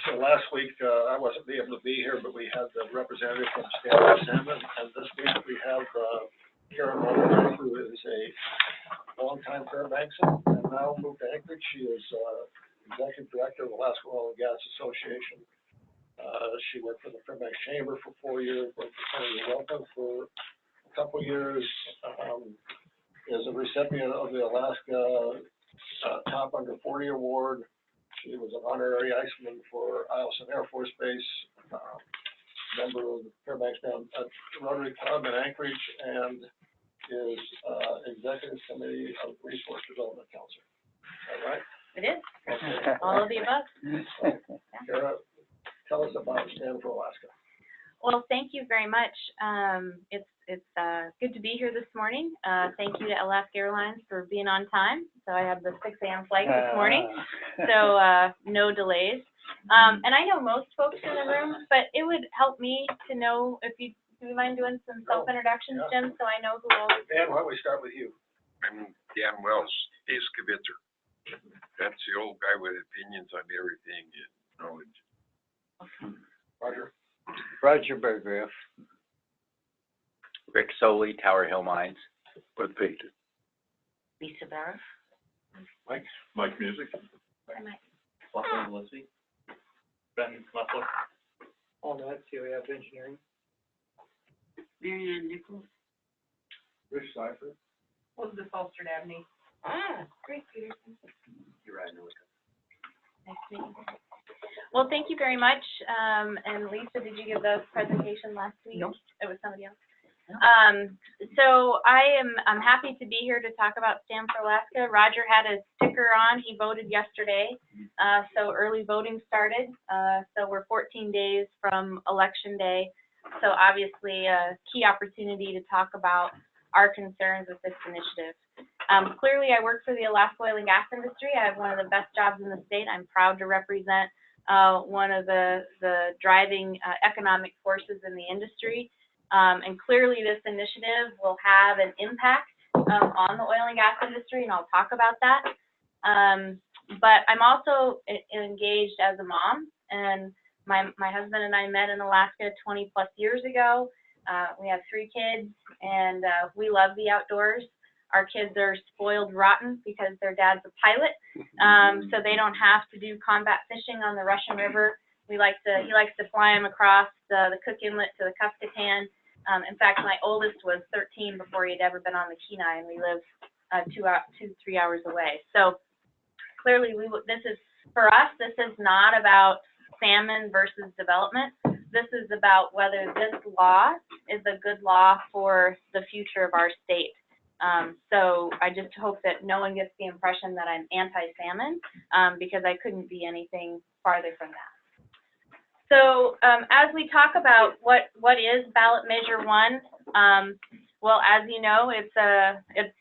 So last week, I wasn't able to be here, but we had the representative from Salmon, and this week we have Karen Moriarty, who is a longtime Fairbanksan and now moved to Anchorage. She is executive director of Alaska Oil and Gas Association. She worked for the Fairbanks Chamber for 4 years, worked for Senator Welcome for a couple of years, is a recipient of the Alaska Top Under 40 Award. She was an honorary Iceman for Eielson Air Force Base, member of the Fairbanks Rotary Club in Anchorage, and is Executive Committee of Resource Development Council. Is that right? It is. Okay. All of the above. Kara, tell us about Stand for Alaska. Well, thank you very much. It's good to be here this morning. Thank you to Alaska Airlines for being on time. So I have the 6 a.m. flight this morning, so no delays. And I know most folks in the room, but it would help me to know if you do you mind doing some self-introductions, Jim, so I know who all. Dan, why don't we start with you? I'm Dan Wells, excavator. That's the old guy with opinions on everything and knowledge. Roger. Roger Burgriff. Rick Soley, Tower Hill Mines. What painted? Lisa Barra. Mike Music. Hi, Mike. Lachlan Gillespie. Ben Leffler. All that, COF Engineering. Marianne Nichols. Rich Seifert. Elizabeth Holster Dabney. Grace Peterson. You're right, Noah. Nice to meet you. Well, thank you very much. And Lisa, did you give the presentation last week? No. It was somebody else. No. So I'm happy to be here to talk about Stand for Alaska. Roger had his sticker on. He voted yesterday. So early voting started. So we're 14 days from Election Day. So obviously a key opportunity to talk about our concerns with this initiative. Clearly, I work for the Alaska oil and gas industry. I have one of the best jobs in the state. I'm proud to represent one of the driving economic forces in the industry. And clearly, this initiative will have an impact on the oil and gas industry, and I'll talk about that. But I'm also engaged as a mom, and my husband and I met in Alaska 20 plus years ago. We have 3 kids, and we love the outdoors. Our kids are spoiled rotten because their dad's a pilot, so they don't have to do combat fishing on the Russian River. He likes to fly them across the Cook Inlet to the Kuskotan. In fact, my oldest was 13 before he'd ever been on the Kenai, and we live 2-3 hours away. So clearly, this is for us. This is not about salmon versus development. This is about whether this law is a good law for the future of our state. So I just hope that no one gets the impression that I'm anti-salmon, because I couldn't be anything farther from that. So as we talk about what is Ballot Measure 1, well, as you know, it's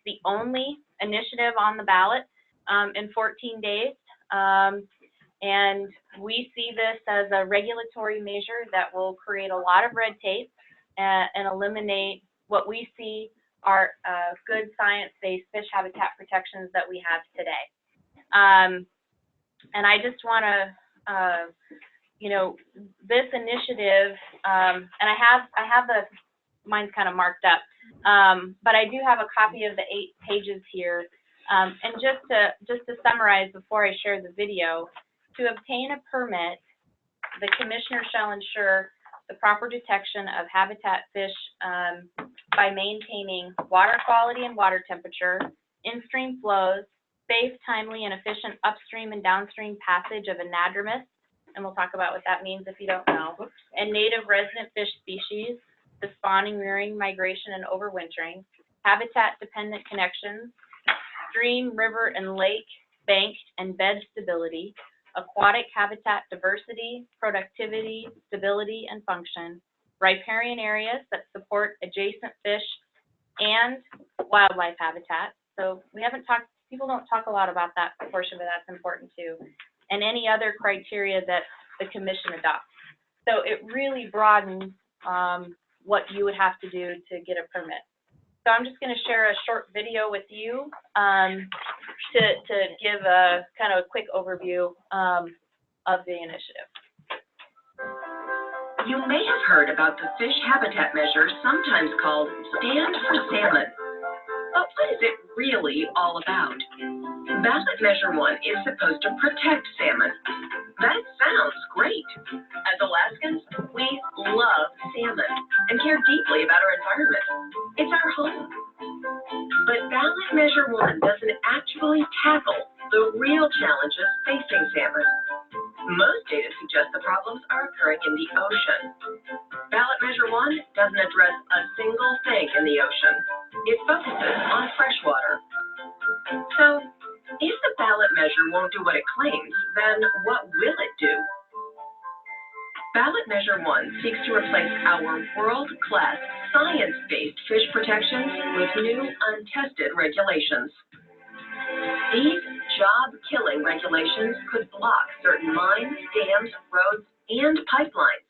the only initiative on the ballot in 14 days. And we see this as a regulatory measure that will create a lot of red tape and eliminate what we see are good science-based fish habitat protections that we have today. And I just want to, this initiative, and I have mine's kind of marked up, but I do have a copy of the 8 pages here. And just to summarize before I share the video, to obtain a permit, the commissioner shall ensure the proper detection of habitat fish by maintaining water quality and water temperature, in-stream flows, safe, timely, and efficient upstream and downstream passage of anadromous, and we'll talk about what that means if you don't know, and native resident fish species, the spawning, rearing, migration, and overwintering, habitat-dependent connections, stream, river, and lake, bank, and bed stability, aquatic habitat diversity, productivity, stability, and function, riparian areas that support adjacent fish and wildlife habitat. So people don't talk a lot about that portion, but that's important too. And any other criteria that the commission adopts. So it really broadens what you would have to do to get a permit. So I'm just going to share a short video with you to give a kind of a quick overview of the initiative. You may have heard about the fish habitat measure, sometimes called Stand for Salmon. But what is it really all about? Ballot Measure 1 is supposed to protect salmon. That sounds great. As Alaskans, we love salmon and care deeply about our environment. It's our home. But Ballot Measure 1 doesn't actually tackle the real challenges facing salmon. Most data suggest the problems are occurring in the ocean. Ballot Measure 1 doesn't address a single thing in the ocean. It focuses on freshwater. So, if the ballot measure won't do what it claims, then what will it do? Ballot Measure 1 seeks to replace our world-class, science-based fish protections with new, untested regulations. These job-killing regulations could block certain mines, dams, roads, and pipelines.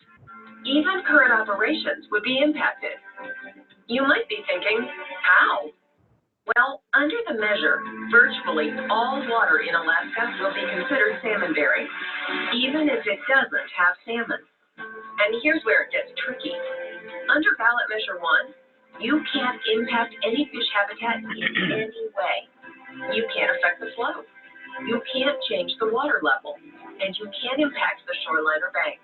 Even current operations would be impacted. You might be thinking, how? Well, under the measure, virtually all water in Alaska will be considered salmon-bearing, even if it doesn't have salmon. And here's where it gets tricky. Under Ballot Measure 1, you can't impact any fish habitat in any way. You can't affect the flow. You can't change the water level, and you can't impact the shoreline or banks.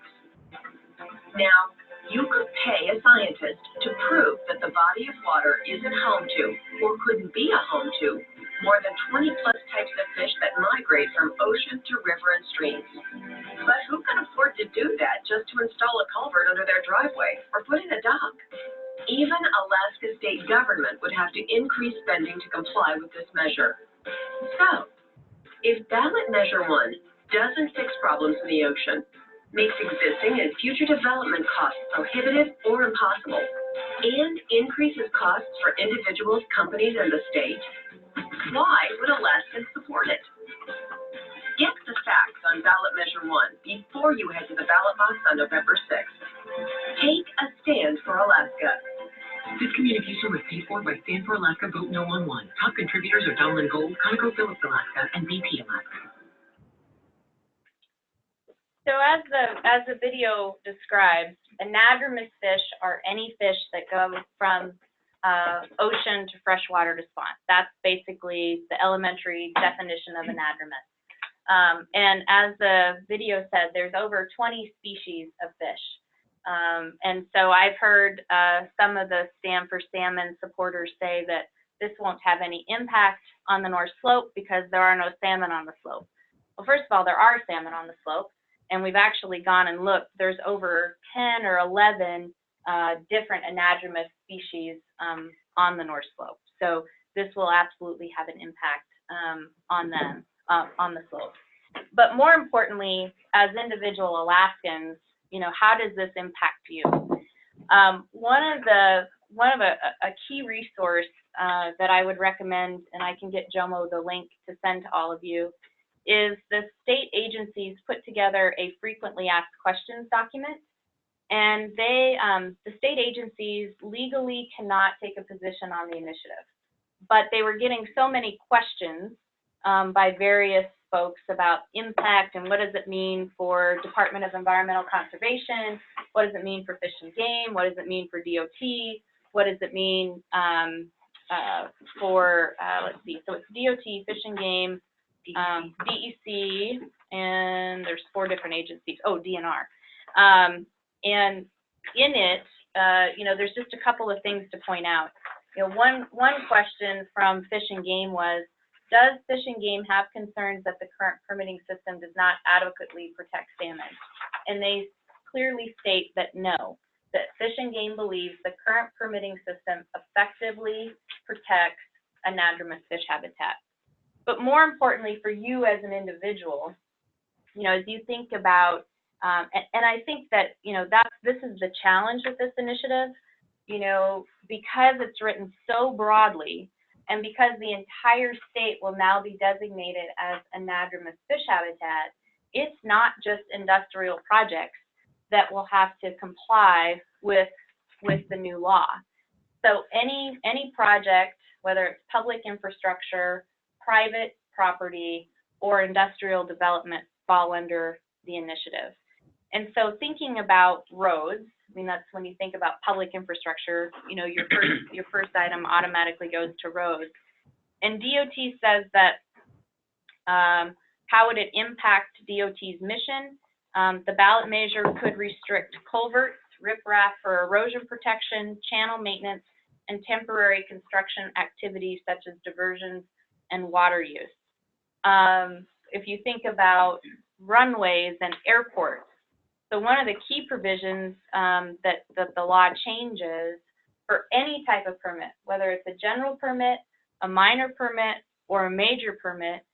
Now, you could pay a scientist to prove that the body of water isn't home to, or couldn't be a home to, more than 20 plus types of fish that migrate from ocean to river and streams. But who can afford to do that just to install a culvert under their driveway or put in a dock? Even Alaska state government would have to increase spending to comply with this measure. So, if Ballot Measure 1 doesn't fix problems in the ocean, makes existing and future development costs prohibitive or impossible, and increases costs for individuals, companies, and the state, why would Alaskans support it? Get the facts on Ballot Measure 1 before you head to the ballot box on November 6th. Take a stand for Alaska. This communication was paid for by Stand for Alaska Vote No on 1. Top contributors are Donald Gold, ConocoPhillips Alaska, and BP Alaska. So as the video describes, anadromous fish are any fish that go from ocean to freshwater to spawn. That's basically the elementary definition of anadromous. And as the video said, there's over 20 species of fish. And so I've heard some of the Stand for Salmon supporters say that this won't have any impact on the North Slope because there are no salmon on the slope. Well, first of all, there are salmon on the slope. And we've actually gone and looked. There's over 10 or 11 different anadromous species on the North Slope. So this will absolutely have an impact on them, on the slope. But more importantly, as individual Alaskans, you know, how does this impact you? One of a key resource that I would recommend, and I can get Jomo the link to send to all of you, is the state agencies put together a frequently asked questions document. And they, the state agencies legally cannot take a position on the initiative. But they were getting so many questions by various folks about impact and what does it mean for Department of Environmental Conservation, what does it mean for Fish and Game, what does it mean for DOT, what does it mean for, let's see, so it's DOT, Fish and Game, DEC, and there's 4 different agencies. Oh, DNR. And in it, you know, there's just a couple of things to point out. You know, one question from Fish and Game was, does Fish and Game have concerns that the current permitting system does not adequately protect salmon? And they clearly state that no, that Fish and Game believes the current permitting system effectively protects anadromous fish habitat. But more importantly for you as an individual, you know, as you think about, and I think that, you know, this is the challenge with this initiative, you know, because it's written so broadly and because the entire state will now be designated as anadromous fish habitat, it's not just industrial projects that will have to comply with the new law. So any project, whether it's public infrastructure, private property, or industrial development fall under the initiative. And so thinking about roads, I mean, that's when you think about public infrastructure, you know, your first item automatically goes to roads. And DOT says that how would it impact DOT's mission? The ballot measure could restrict culverts, riprap for erosion protection, channel maintenance, and temporary construction activities such as diversions and water use. If you think about runways and airports, so one of the key provisions that the law changes for any type of permit, whether it's a general permit, a minor permit, or a major permit,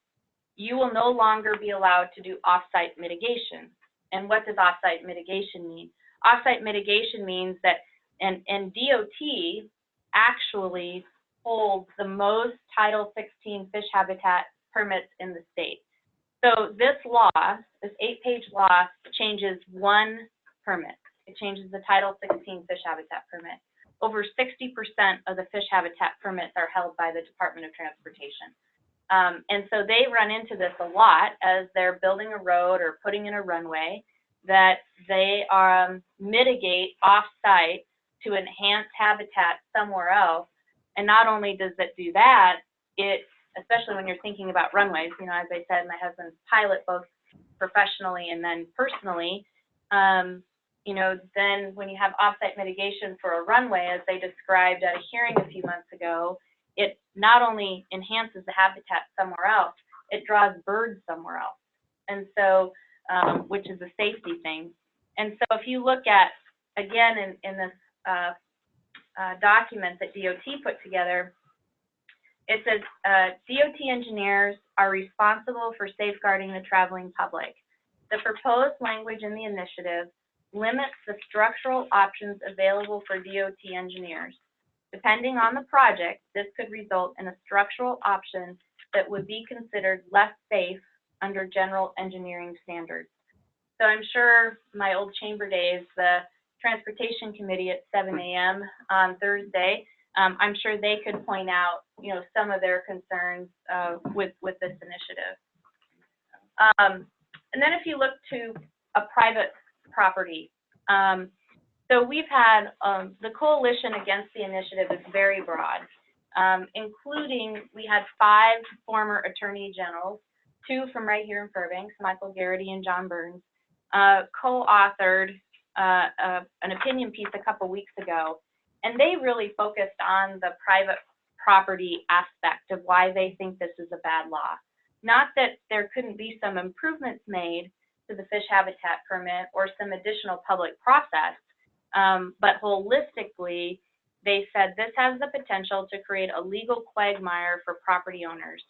you will no longer be allowed to do off-site mitigation. And what does off-site mitigation mean? Off-site mitigation means that, and DOT actually holds the most Title 16 fish habitat permits in the state. So this law, this 8-page law, changes one permit. It changes the Title 16 fish habitat permit. Over 60% of the fish habitat permits are held by the Department of Transportation. And so they run into this a lot as they're building a road or putting in a runway, that they mitigate off-site to enhance habitat somewhere else. And not only does it do that, it, especially when you're thinking about runways, you know, as I said, my husband's pilot both professionally and then personally, you know, then when you have off-site mitigation for a runway, as they described at a hearing a few months ago, it not only enhances the habitat somewhere else, it draws birds somewhere else. And so, which is a safety thing. And so if you look at, again, in this document that DOT put together, it says DOT engineers are responsible for safeguarding the traveling public. The proposed language in the initiative limits the structural options available for DOT engineers. Depending on the project, this could result in a structural option that would be considered less safe under general engineering standards. So I'm sure my old chamber days, the Transportation Committee at 7 a.m. on Thursday, I'm sure they could point out, you know, some of their concerns with this initiative. And then if you look to a private property, so we've had the coalition against the initiative is very broad, including we had 5 former attorney generals, 2 from right here in Fairbanks, Michael Garrity and John Burns, co-authored an opinion piece a couple weeks ago, and they really focused on the private property aspect of why they think this is a bad law. Not that there couldn't be some improvements made to the fish habitat permit or some additional public process, but holistically, they said this has the potential to create a legal quagmire for property owners,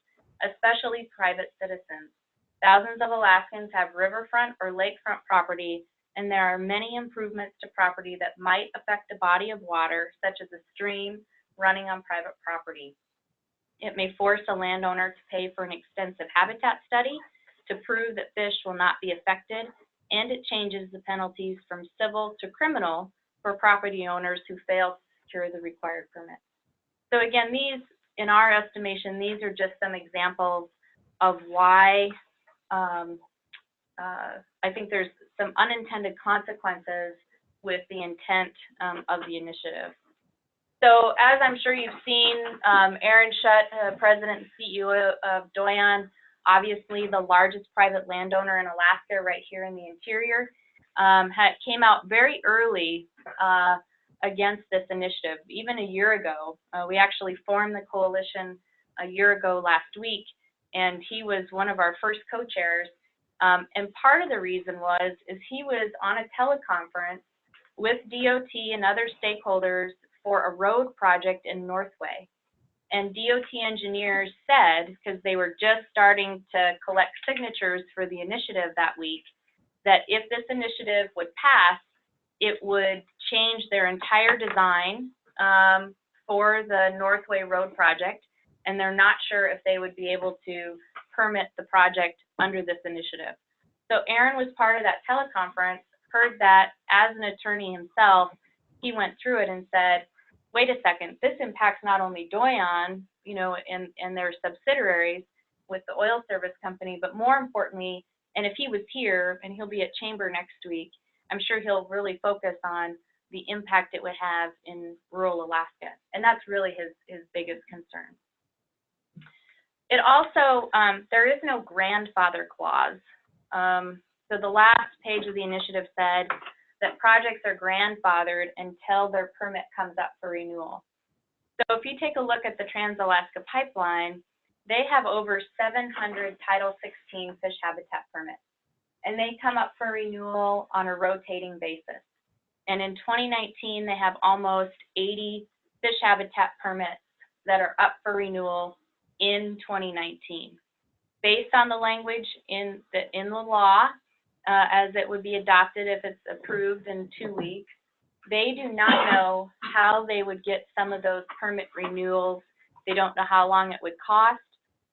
especially private citizens. Thousands of Alaskans have riverfront or lakefront property, and there are many improvements to property that might affect a body of water, such as a stream running on private property. It may force a landowner to pay for an extensive habitat study to prove that fish will not be affected, and it changes the penalties from civil to criminal for property owners who fail to secure the required permit. So again, these, in our estimation, these are just some examples of why I think there's some unintended consequences with the intent of the initiative. So as I'm sure you've seen, Aaron Schutt, President and CEO of Doyon, obviously the largest private landowner in Alaska right here in the interior, came out very early against this initiative, even a year ago. We actually formed the coalition a year ago last week, and he was one of our first co-chairs. And part of the reason is he was on a teleconference with DOT and other stakeholders for a road project in Northway. And DOT engineers said, because they were just starting to collect signatures for the initiative that week, that if this initiative would pass, it would change their entire design for the Northway Road project, and they're not sure if they would be able to permit the project under this initiative. So Aaron was part of that teleconference, heard that as an attorney himself, he went through it and said, wait a second, this impacts not only Doyon, you know, and their subsidiaries with the oil service company, but more importantly, And if he was here, and he'll be at Chamber next week, I'm sure he'll really focus on the impact it would have in rural Alaska. And that's really his biggest concern. It also, there is no grandfather clause. So the last page of the initiative said that projects are grandfathered until their permit comes up for renewal. So if you take a look at the Trans-Alaska Pipeline, they have over 700 Title 16 fish habitat permits, and they come up for renewal on a rotating basis. And in 2019, they have almost 80 fish habitat permits that are up for renewal in 2019. Based on the language in the law, as it would be adopted if it's approved in 2 weeks, they do not know how they would get some of those permit renewals. They don't know how long it would cost,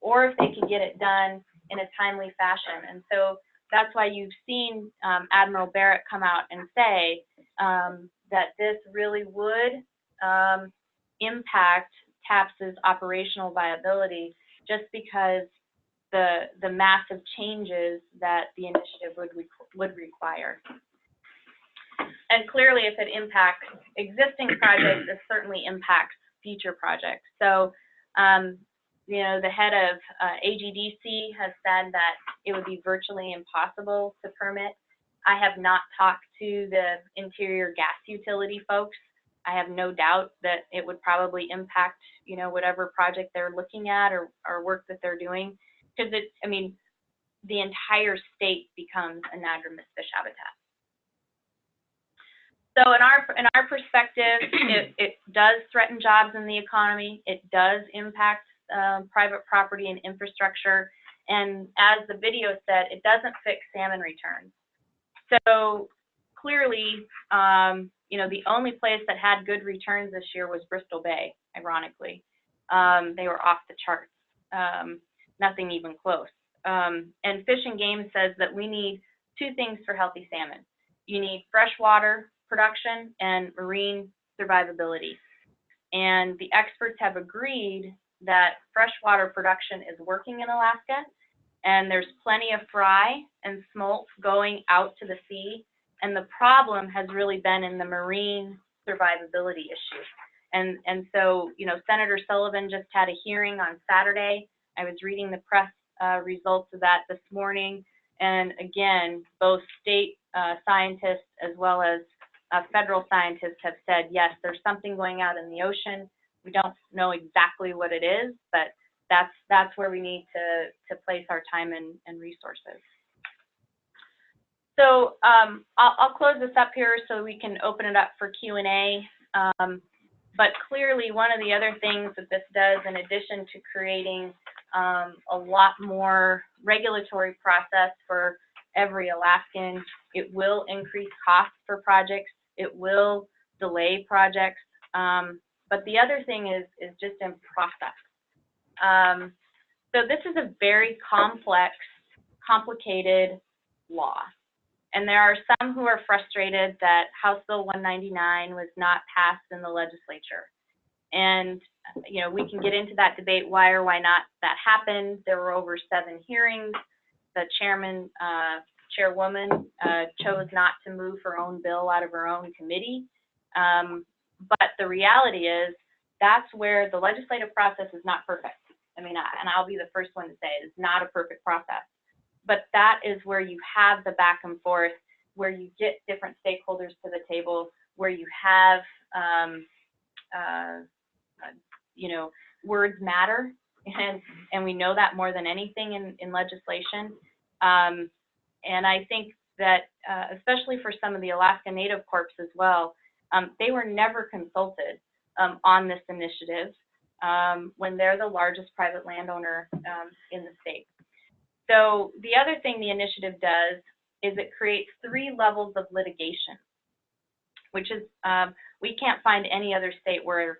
or if they could get it done in a timely fashion. And so that's why you've seen Admiral Barrett come out and say that this really would impact TAPS's operational viability, just because the massive changes that the initiative would require. And clearly, if it impacts existing projects, it certainly impacts future projects. So, you know, the head of AGDC has said that it would be virtually impossible to permit. I have not talked to the interior gas utility folks. I have no doubt that it would probably impact, you know, whatever project they're looking at or work that they're doing, because I mean, the entire state becomes anadromous fish habitat. So in our perspective, it does threaten jobs in the economy. It does impact private property and infrastructure. And as the video said, it doesn't fix salmon returns. So clearly, you know, the only place that had good returns this year was Bristol Bay, ironically. They were off the charts, nothing even close. And Fish and Game says that we need 2 things for healthy salmon. You need freshwater production and marine survivability. And the experts have agreed that freshwater production is working in Alaska, and there's plenty of fry and smolt going out to the sea. And the problem has really been in the marine survivability issue. And so, you know, Senator Sullivan just had a hearing on Saturday. I was reading the press results of that this morning. And again, both state scientists as well as federal scientists have said, yes, there's something going out in the ocean. We don't know exactly what it is, but that's where we need to place our time and resources. So I'll close this up here so we can open it up for Q&A. But clearly, one of the other things that this does, in addition to creating a lot more regulatory process for every Alaskan, it will increase costs for projects. It will delay projects. But the other thing is just in process. So this is a very complex, complicated law. And there are some who are frustrated that House Bill 199 was not passed in the legislature. And, you know, we can get into that debate, why or why not that happened. There were over 7 hearings. The chairwoman chose not to move her own bill out of her own committee. But the reality is that's where the legislative process is not perfect. I mean, and I'll be the first one to say it is not a perfect process. But that is where you have the back and forth, where you get different stakeholders to the table, where you have, you know, words matter, and we know that more than anything in legislation. And I think that, especially for some of the Alaska Native Corps as well, they were never consulted on this initiative when they're the largest private landowner in the state. So the other thing the initiative does is it creates 3 levels of litigation, which is, we can't find any other state where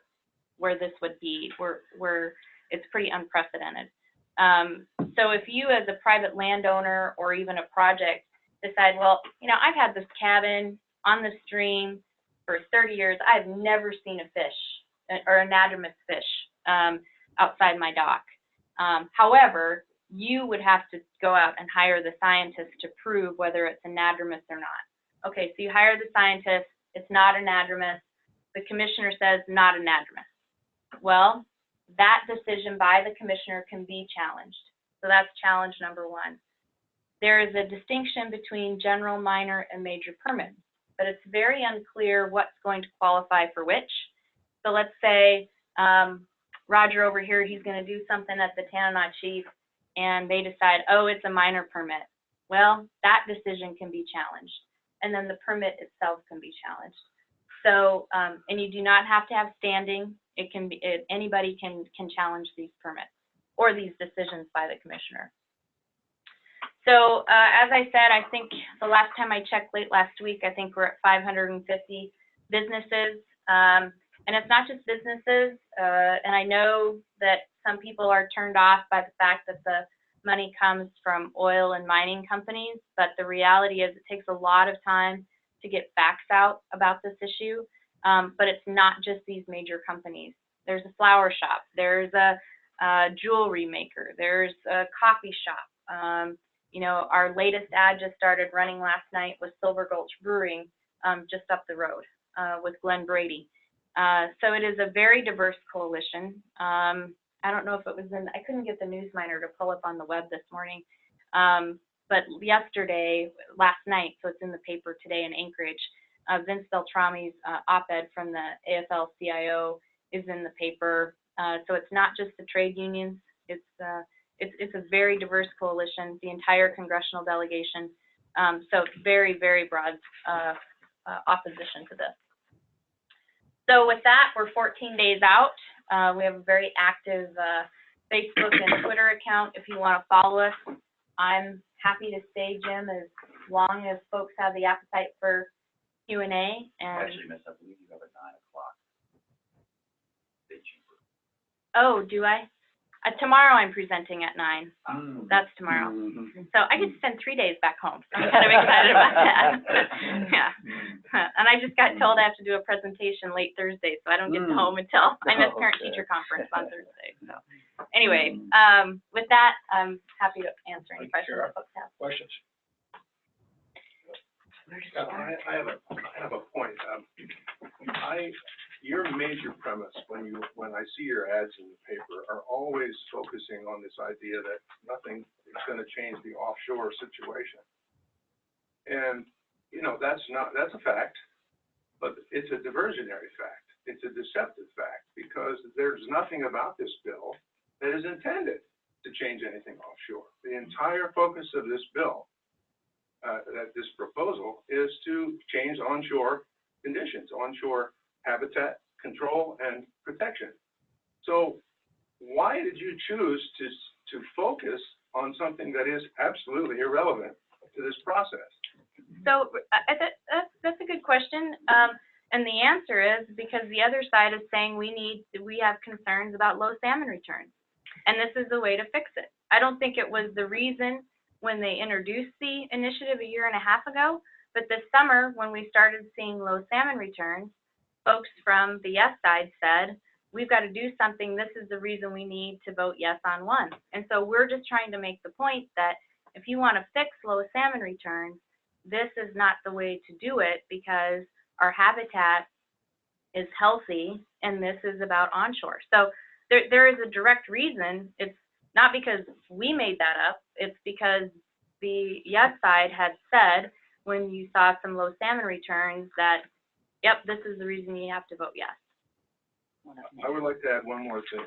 this would be, where it's pretty unprecedented. So if you as a private landowner or even a project decide, well, you know, I've had this cabin on the stream for 30 years, I've never seen a fish or anadromous fish outside my dock. However, you would have to go out and hire the scientists to prove whether it's anadromous or not. Okay, so you hire the scientist, it's not anadromous, the commissioner says not anadromous. Well, that decision by the commissioner can be challenged. So that's challenge number one. There is a distinction between general, minor, and major permits, but it's very unclear what's going to qualify for which. So let's say Roger over here, he's going to do something at the Tanana Chief, and they decide, oh, it's a minor permit. Well, that decision can be challenged, and then the permit itself can be challenged. So, and you do not have to have standing. It can be, anybody can challenge these permits or these decisions by the commissioner. So, as I said, I think the last time I checked late last week, I think we're at 550 businesses. And it's not just businesses, and I know that some people are turned off by the fact that the money comes from oil and mining companies, but the reality is it takes a lot of time to get facts out about this issue, but it's not just these major companies. There's a flower shop, there's a jewelry maker, there's a coffee shop. You know, our latest ad just started running last night with Silver Gulch Brewing, just up the road with Glenn Brady. So it is a very diverse coalition. I don't know if it was in, I couldn't get the Newsminer to pull up on the web this morning, but yesterday, last night, so it's in the paper today in Anchorage, Vince Beltrami's op-ed from the AFL-CIO is in the paper. So it's not just the trade unions, it's a very diverse coalition, the entire congressional delegation. So very, very broad opposition to this. So with that, we're 14 days out. We have a very active Facebook and Twitter account if you want to follow us. I'm happy to stay, Jim, as long as folks have the appetite for Q&A. And Actually messed up, we do have at 9 o'clock. Bit cheaper. oh, do I? Tomorrow I'm presenting at 9. That's tomorrow. So I get to spend 3 days back home. So I'm kind of excited about that. Yeah. And I just got told I have to do a presentation late Thursday, so I don't get home until I miss parent-teacher conference on Thursday. So anyway, with that, I'm happy to answer any questions that folks have. Questions? I have a point. Your major premise when I see your ads in the paper are always focusing on this idea that nothing is going to change the offshore situation. And, you know, that's a fact, but it's a diversionary fact. It's a deceptive fact because there's nothing about this bill that is intended to change anything offshore. The entire focus of this bill, this proposal, is to change onshore conditions, onshore habitat control and protection. So why did you choose to focus on something that is absolutely irrelevant to this process? So that's a good question. And the answer is because the other side is saying we have concerns about low salmon returns. And this is the way to fix it. I don't think it was the reason when they introduced the initiative a year and a half ago, but this summer when we started seeing low salmon returns, folks from the yes side said, we've got to do something. This is the reason we need to vote yes on one. And so we're just trying to make the point that if you want to fix low salmon returns, this is not the way to do it because our habitat is healthy and this is about onshore. So there is a direct reason. It's not because we made that up. It's because the yes side had said when you saw some low salmon returns that, yep, this is the reason you have to vote yes. I would like to add one more thing.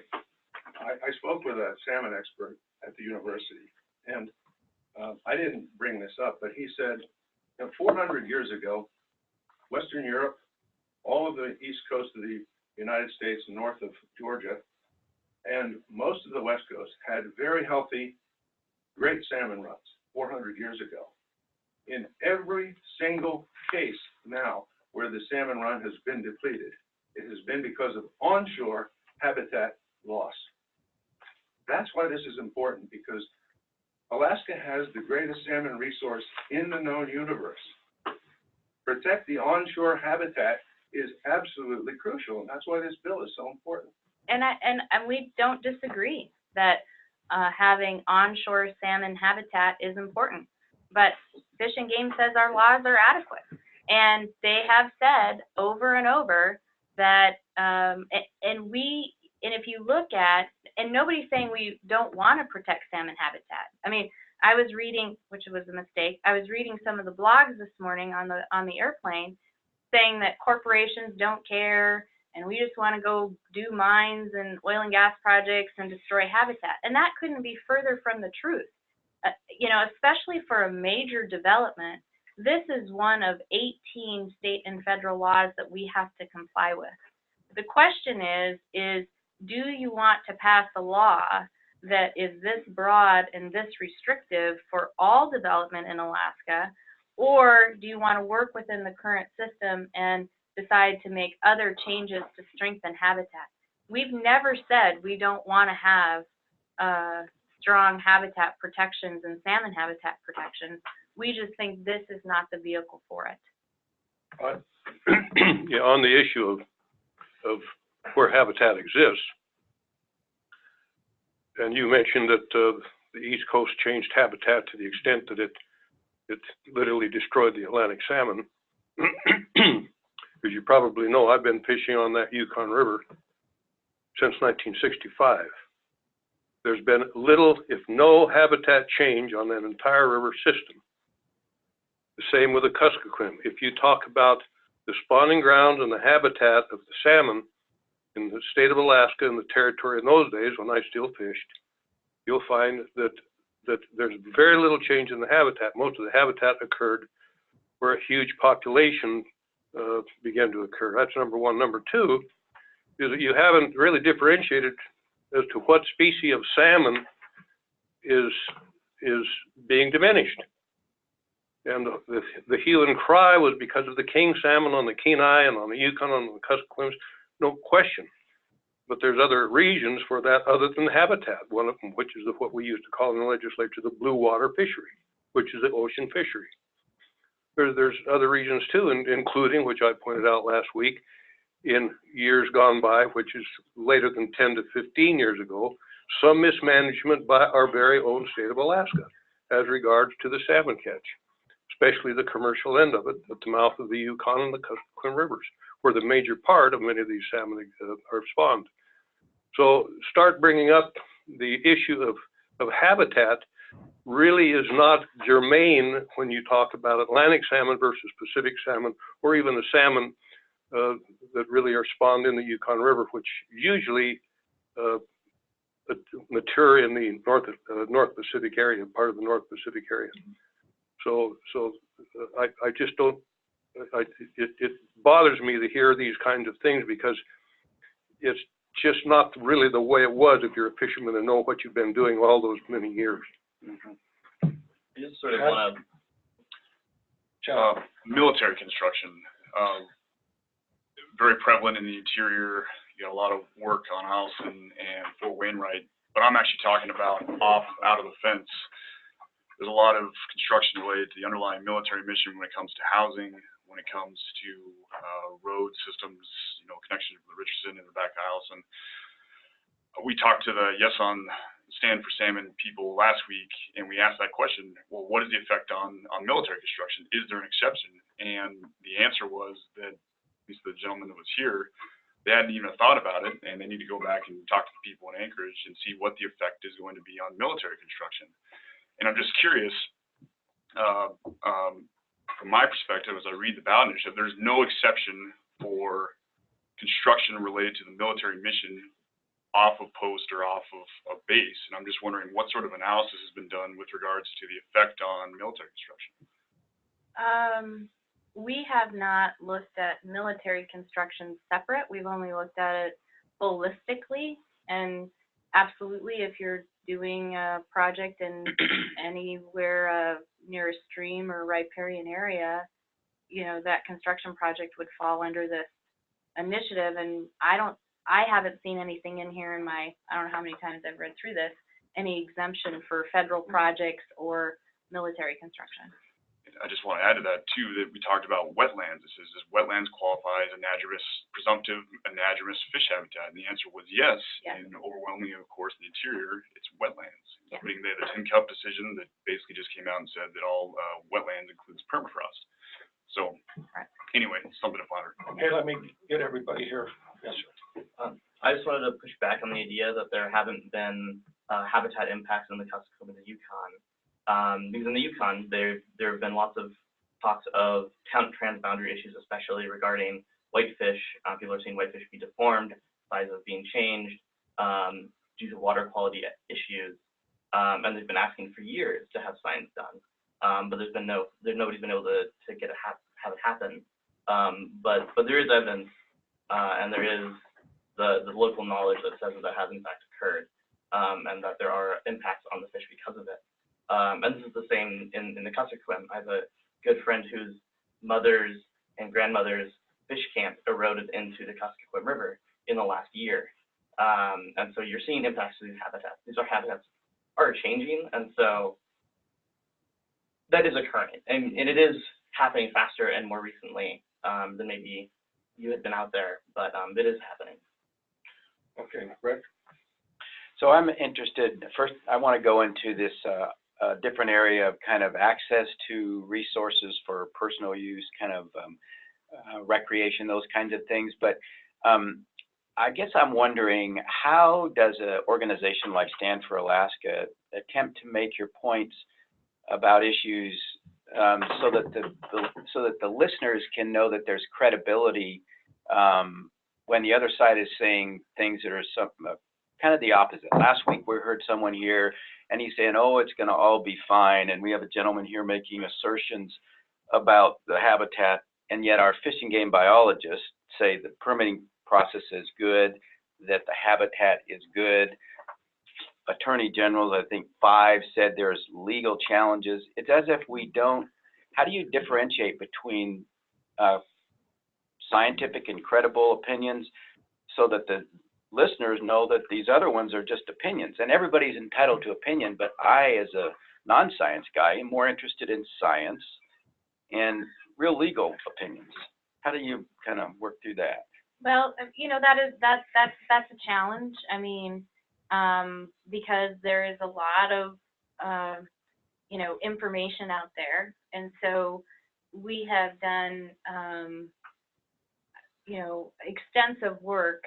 I spoke with a salmon expert at the university, and I didn't bring this up, but he said, you know, 400 years ago, Western Europe, all of the east coast of the United States, north of Georgia, and most of the West Coast had very healthy, great salmon runs 400 years ago. In every single case now where the salmon run has been depleted, it has been because of onshore habitat loss. That's why this is important, because Alaska has the greatest salmon resource in the known universe. Protect the onshore habitat is absolutely crucial, and that's why this bill is so important. And we don't disagree that having onshore salmon habitat is important. But Fish and Game says our laws are adequate. And they have said over and over that, and if you look at, and nobody's saying we don't want to protect salmon habitat. I mean, I was reading, which was a mistake, I was reading some of the blogs this morning on the airplane saying that corporations don't care and we just want to go do mines and oil and gas projects and destroy habitat. And that couldn't be further from the truth. You know, especially for a major development, this is one of 18 state and federal laws that we have to comply with. The question is do you want to pass a law that is this broad and this restrictive for all development in Alaska, or do you want to work within the current system and decide to make other changes to strengthen habitat? We've never said we don't want to have strong habitat protections and salmon habitat protections. We just think this is not the vehicle for it. Yeah, on the issue of where habitat exists, and you mentioned that the East Coast changed habitat to the extent that it literally destroyed the Atlantic salmon. As you probably know, I've been fishing on that Yukon River since 1965. There's been little, if no, habitat change on that entire river system. The same with the Kuskokwim. If you talk about the spawning grounds and the habitat of the salmon in the state of Alaska and the territory in those days when I still fished, you'll find that there's very little change in the habitat. Most of the habitat occurred where a huge population began to occur. That's number one. Number two is that you haven't really differentiated as to what species of salmon is being diminished. And the hue and cry was because of the king salmon on the Kenai and on the Yukon and on the Kuskokwim, no question. But there's other reasons for that other than habitat, one of them which is what we used to call in the legislature the blue water fishery, which is the ocean fishery. There's other reasons too, including, which I pointed out last week, in years gone by, which is later than 10 to 15 years ago, some mismanagement by our very own state of Alaska as regards to the salmon catch, especially the commercial end of it at the mouth of the Yukon and the Kuskokwim rivers, where the major part of many of these salmon are spawned. So start bringing up the issue of habitat really is not germane when you talk about Atlantic salmon versus Pacific salmon, or even the salmon that really are spawned in the Yukon River, which usually mature in the North Pacific area, part of the North Pacific area. So I just don't, it bothers me to hear these kinds of things because it's just not really the way it was if you're a fisherman and know what you've been doing all those many years. I just sort of want to, military construction, very prevalent in the interior. You got a lot of work on Allison and Fort Wainwright, but I'm actually talking about out of the fence. There's a lot of construction related to the underlying military mission when it comes to housing, when it comes to road systems, you know, connection to the Richardson and the back to Allison. We talked to the Yes on Stand for Salmon people last week, and we asked that question, well, what is the effect on military construction? Is there an exception? And the answer was that, at least the gentleman that was here, they hadn't even thought about it, and they need to go back and talk to the people in Anchorage and see what the effect is going to be on military construction. And I'm just curious, from my perspective, as I read the ballot initiative, there's no exception for construction related to the military mission off of post or off of a base. And I'm just wondering what sort of analysis has been done with regards to the effect on military construction. We have not looked at military construction separate. We've only looked at it holistically, and absolutely, if you're doing a project in anywhere near a stream or riparian area, you know, that construction project would fall under this initiative. And I haven't seen anything in here in my, I don't know how many times I've read through this, any exemption for federal projects or military construction. I just want to add to that too, that we talked about wetlands. This is, does wetlands qualify as presumptive anadromous fish habitat? And the answer was yes. Yes. And overwhelmingly, of course, in the interior, it's wetlands, Yeah. including the 10 Cup decision that basically just came out and said that all wetlands includes permafrost. So anyway, something to ponder. Okay, let me get everybody here. Yes, sir. I just wanted to push back on the idea that there haven't been habitat impacts in the Kuskokwim and the Yukon. Because in the Yukon, there have been lots of talks of transboundary issues, especially regarding whitefish. People are seeing whitefish be deformed, sizes being changed due to water quality issues. And they've been asking for years to have science done. But nobody's been able to have it happen. But there is evidence, and there is the local knowledge that says that has in fact occurred, and that there are impacts on the fish because of it. And this is the same in the Kuskokwim. I have a good friend whose mother's and grandmother's fish camp eroded into the Kuskokwim River in the last year. And so you're seeing impacts to these habitats. These habitats are changing, and so that is occurring. And it is happening faster and more recently than maybe you had been out there, but it is happening. Okay, Rick? So I'm interested, first, I want to go into this different area of kind of access to resources for personal use, kind of recreation, those kinds of things. But I guess I'm wondering, how does an organization like Stand for Alaska attempt to make your points about issues so that the listeners can know that there's credibility when the other side is saying things that are kind of the opposite? Last week we heard someone here and he's saying, oh, it's going to all be fine, and we have a gentleman here making assertions about the habitat, and yet our fish and game biologists say the permitting process is good, that the habitat is good. Attorney generals, I think 5, said there's legal challenges. It's as if we don't. How do you differentiate between scientific and credible opinions so that the listeners know that these other ones are just opinions? And everybody's entitled to opinion, but I, as a non-science guy, am more interested in science and real legal opinions. How do you kind of work through that? Well, that's a challenge. I mean, because there is a lot of information out there, and so we have done extensive work,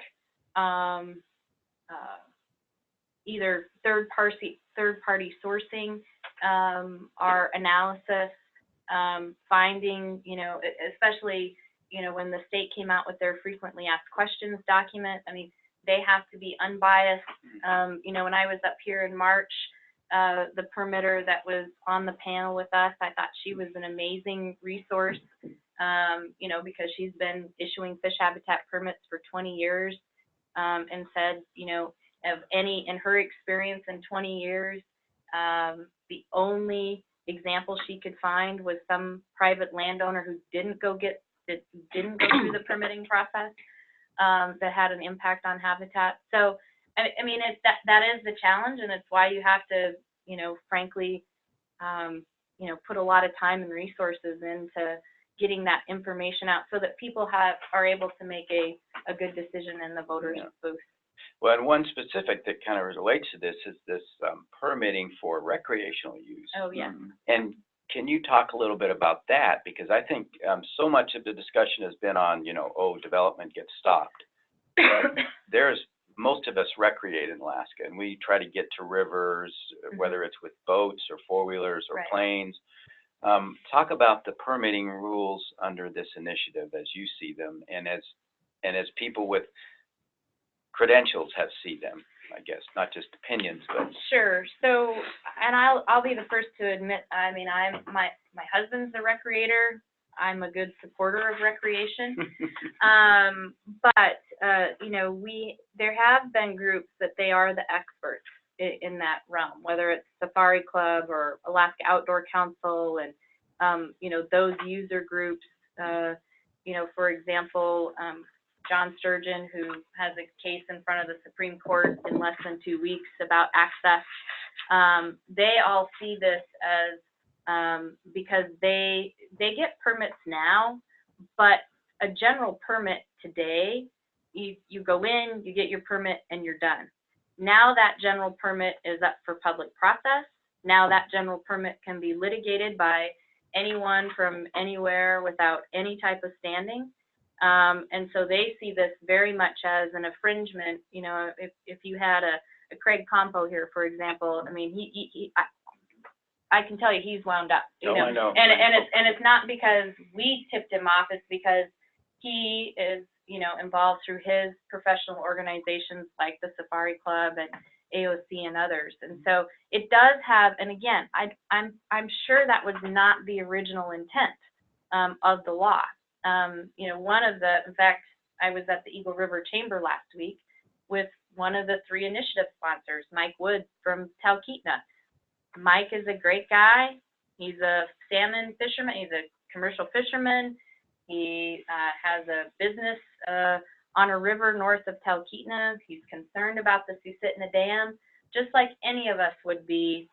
either third party sourcing, our analysis, finding, especially when the state came out with their frequently asked questions document. I mean, they have to be unbiased. When I was up here in March, the permitter that was on the panel with us, I thought she was an amazing resource, because she's been issuing fish habitat permits for 20 years, and said, in her experience in 20 years, the only example she could find was some private landowner who didn't go through the permitting process, that had an impact on habitat. So, I mean, that is the challenge, and it's why you have to, frankly, put a lot of time and resources into getting that information out so that people are able to make a good decision in the voters' booth. Well, and one specific that kind of relates to this is this permitting for recreational use. Oh, yeah. And can you talk a little bit about that? Because I think so much of the discussion has been on, development gets stopped. But most of us recreate in Alaska, and we try to get to rivers, whether it's with boats or four-wheelers or planes. Talk about the permitting rules under this initiative as you see them, and as people with credentials have seen them, I guess, not just opinions, but. Sure. So, and I'll be the first to admit, I mean, my husband's a recreator. I'm a good supporter of recreation. But there have been groups that they are the experts in that realm, whether it's Safari Club or Alaska Outdoor Council, and those user groups. For example, John Sturgeon, who has a case in front of the Supreme Court in less than 2 weeks about access. They all see this as because they get permits now, but a general permit today, you go in, you get your permit, and you're done. Now that general permit is up for public process. Now that general permit can be litigated by anyone from anywhere without any type of standing. And so they see this very much as an infringement. You know, if you had a Craig Compo here, for example, I mean, I can tell you he's wound up. You know? I know. And it's not because we tipped him off. It's because he is, you know, involved through his professional organizations like the Safari Club and AOC and others. And so it does have, and again, I'm sure that was not the original intent of the law. You know, in fact, I was at the Eagle River Chamber last week with one of the 3 initiative sponsors, Mike Wood from Talkeetna. Mike is a great guy. He's a salmon fisherman. He's a commercial fisherman. He has a business on a river north of Talkeetna. He's concerned about the Susitna Dam, just like any of us would be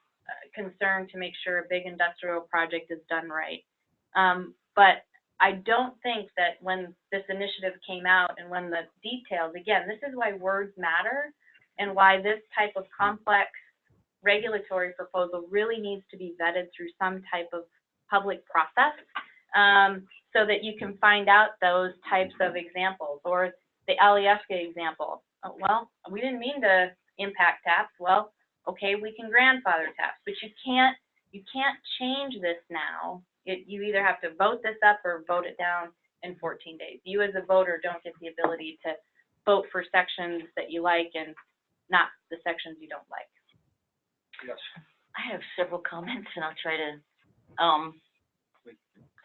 concerned to make sure a big industrial project is done right. But I don't think that when this initiative came out and when the details, again, this is why words matter and why this type of complex regulatory proposal really needs to be vetted through some type of public process, so that you can find out those types of examples. Or the Alyeska example. Well, we didn't mean to impact taps. Well, okay, we can grandfather taps, but you can't change this now. You either have to vote this up or vote it down in 14 days. You as a voter don't get the ability to vote for sections that you like and not the sections you don't like. Yes. I have several comments, and I'll try to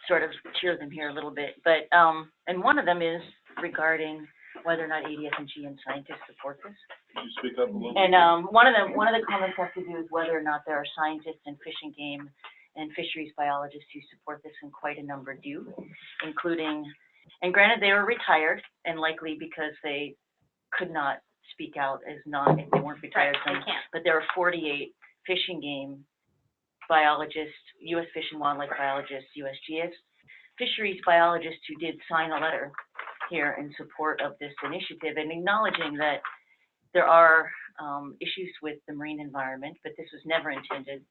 sort of cheer them here a little bit. But and one of them is regarding whether or not ADF&G and scientists support this. Could you speak up a little bit? And one of the comments has to do with whether or not there are scientists and fish and game and fisheries biologists who support this, and quite a number do, including, and granted they were retired, and likely because they could not speak out as non, if they weren't retired, Right, they can't. but there are 48 fish and game biologists, U.S. Fish and Wildlife biologists, USGS fisheries biologists who did sign a letter here in support of this initiative and acknowledging that there are issues with the marine environment, but this was never intended.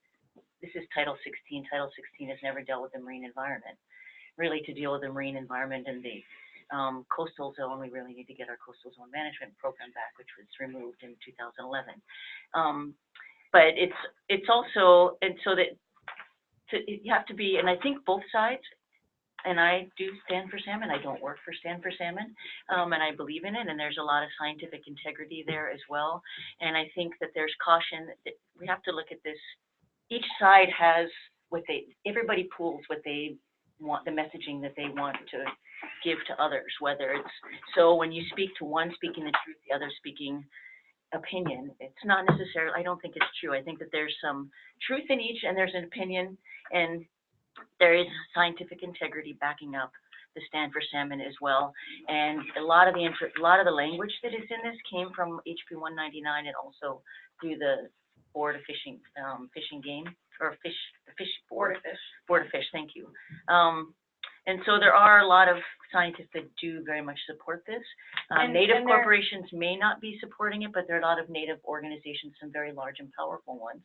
This is Title 16. Title 16 has never dealt with the marine environment. Really, to deal with the marine environment and the coastal zone, we really need to get our coastal zone management program back, which was removed in 2011. But it's also, and so that you have to be, and I think both sides, and I do stand for salmon. I don't work for Stand for Salmon, and I believe in it, and there's a lot of scientific integrity there as well. And I think that there's caution. That we have to look at this. Each side has what everybody pools what they want, the messaging that they want to give to others, whether it's, so when you speak to one speaking the truth, the other speaking opinion, it's not necessarily, I don't think it's true. I think that there's some truth in each, and there's an opinion, and there is scientific integrity backing up the Stand for Salmon as well. And a lot of the language that is in this came from HB 199 and also through the Board of Fishing, Fish and Game, or the Fish Board of Fish. Board of Fish, thank you. And so there are a lot of scientists that do very much support this. Native corporations may not be supporting it, but there are a lot of Native organizations, some very large and powerful ones,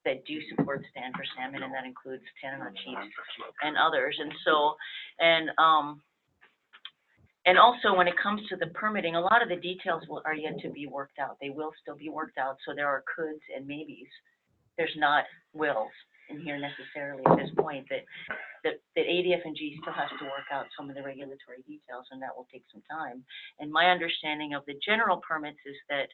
that do support Stand for Salmon, and that includes Tanana Chiefs and others. And so, and also when it comes to the permitting, a lot of the details are yet to be worked out. They will still be worked out, so there are coulds and maybes. There's not wills in here necessarily at this point, that ADF&G still has to work out some of the regulatory details, and that will take some time. And my understanding of the general permits is that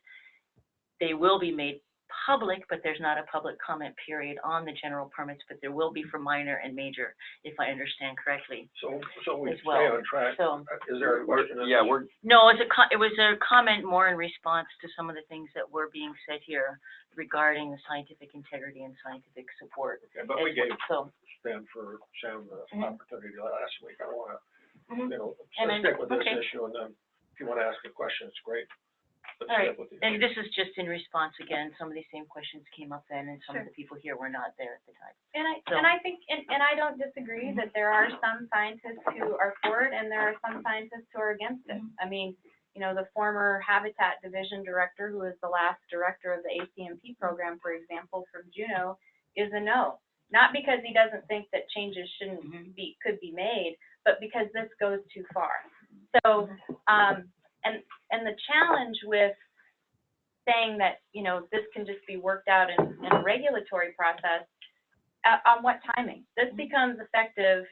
they will be made public, but there's not a public comment period on the general permits, but there will be for minor and major, if I understand correctly. So we As stay well. on track. So, Is there a question? Yeah, no, it was a comment more in response to some of the things that were being said here regarding the scientific integrity and scientific support. Okay, but we gave So, Stan for Sam the opportunity last week. I don't want to, and stick with then, this okay. issue, and then if you want to ask a question, it's great. All right, and this is just in response, again, some of these same questions came up then, and some of the people here were not there at the time. And I think, and I don't disagree that there are some scientists who are for it and there are some scientists who are against it. I mean, you know, the former Habitat Division Director, who is the last director of the ACMP program, for example, from Juneau, is a no. Not because he doesn't think that changes could be made, but because this goes too far. So, and the challenge with saying that, you know, this can just be worked out in a regulatory process, on what timing? This becomes effective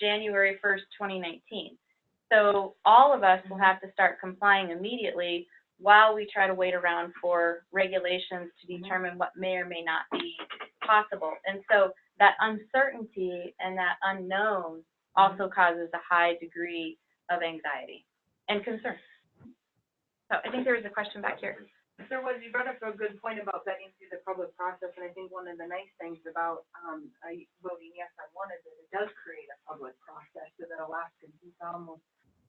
January 1st, 2019. So all of us will have to start complying immediately while we try to wait around for regulations to determine what may or may not be possible. And so that uncertainty and that unknown also causes a high degree of anxiety and concern. So I think there was a question back here. There was, you brought up a good point about vetting through the public process, and I think one of the nice things about voting yes on one is that it does create a public process, so that Alaskans, who almost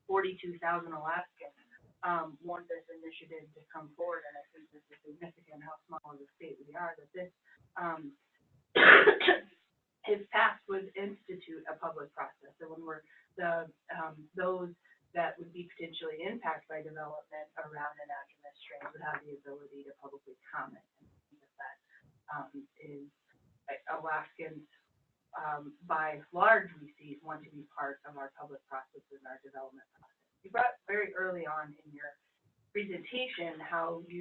42,000 Alaskans, want this initiative to come forward, and I think this is significant how small of a state we are, that this is passed would institute a public process. So when we're those that would be potentially impacted by development around an agronomist strain would have the ability to publicly comment. And I think that is Alaskans, by large, we see want to be part of our public process and our development process. You brought very early on in your presentation how you,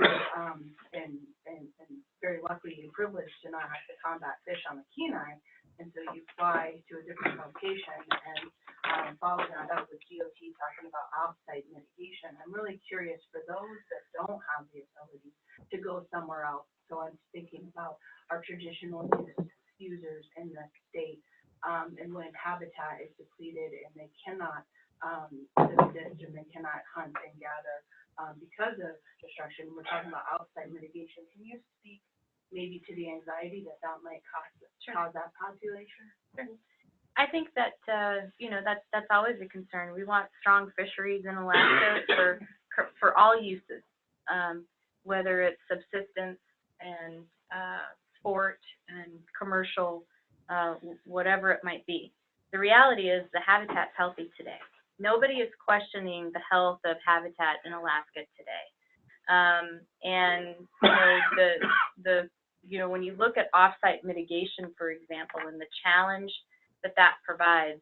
and very lucky and privileged to not have to combat fish on the Kenai, and so you fly to a different location and follow that up with GOT talking about off-site mitigation. I'm really curious for those that don't have the ability to go somewhere else. So I'm thinking about our traditional users in the state, and when habitat is depleted and they cannot subsist and they cannot hunt and gather because of destruction. We're talking about outside mitigation. Can you speak maybe to the anxiety that might cause that population? Sure. I think that, you know, that's always a concern. We want strong fisheries in Alaska for all uses, whether it's subsistence and sport and commercial, whatever it might be. The reality is the habitat's healthy today. Nobody is questioning the health of habitat in Alaska today. And you know, when you look at off-site mitigation, for example, and the challenge that provides,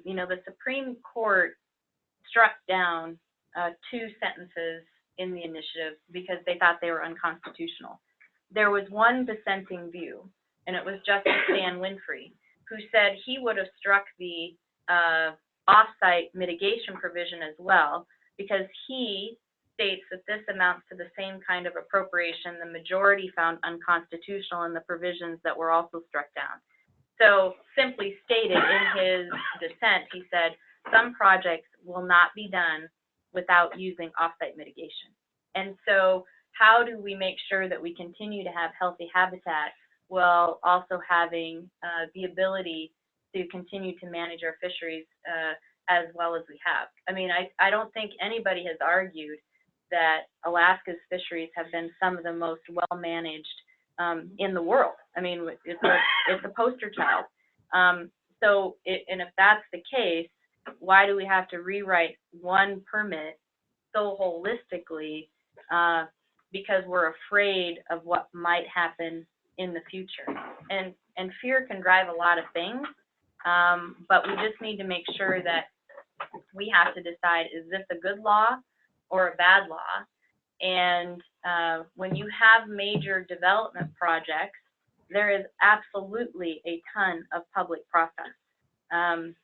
you know, the Supreme Court struck down 2 sentences in the initiative because they thought they were unconstitutional. There was one dissenting view, and it was Justice Dan Winfrey, who said he would have struck the off-site mitigation provision as well, because he states that this amounts to the same kind of appropriation the majority found unconstitutional in the provisions that were also struck down. So simply stated in his dissent, he said, some projects will not be done without using off-site mitigation. And so how do we make sure that we continue to have healthy habitat while also having the ability to continue to manage our fisheries as well as we have? I mean, I don't think anybody has argued that Alaska's fisheries have been some of the most well-managed in the world. I mean, it's a poster child. And if that's the case, why do we have to rewrite one permit so holistically because we're afraid of what might happen in the future? And fear can drive a lot of things, but we just need to make sure that we have to decide, is this a good law or a bad law? And when you have major development projects, there is absolutely a ton of public process.